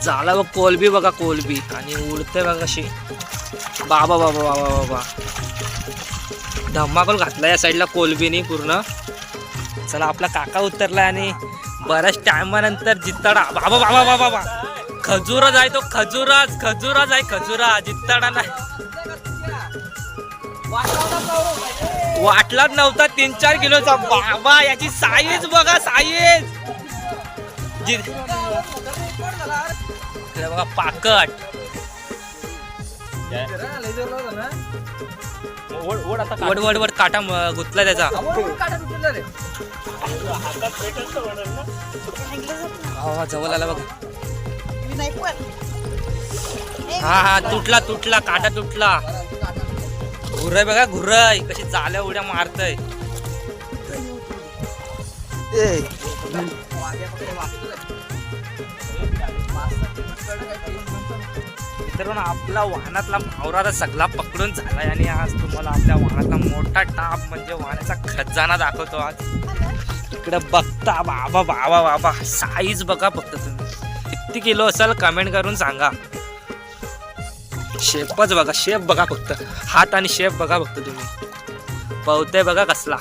झाला बघ कोलबी बघा कोलबी आणि उडते बघा कशी. बाबा बाबा बाबा बाबा धम्माकोल घातला या साईडला कोलबीनी पूर्ण. चला आपला काका उतरलाय आणि बऱ्याच टायमानंतर जित्ताडा. बाबा बाबा बाबा बाबा खजुराच आहे तो. खजुराच आहे खजुरा. जित्ताडा नाही वाटलाच नव्हता 3-4 किलोचा. बाबा याची साईज बघा साईज. बघा पाकट. वड काटा गुतला त्याचा. जवळ आला बघा. हा तुटला काटा तुटला. घुरय बघा घुरय कशी जाल्या उड्या मारतय. तर आपला वाहनातला भावरा सगळा पकडून झालाय आणि आज तुम्हाला आपल्या वाहनातला मोठा टाप म्हणजे वाहनाचा खजाना दाखवतो. आज इकडे बघता बाबा बाबा बाबा साईज बघा फक्त तुम्ही किती किलो असाल कमेंट करून सांगा. शेपच बघा शेप बघा फक्त हात आणि शेप बघा फक्त तुम्ही. पवते बघा कसला.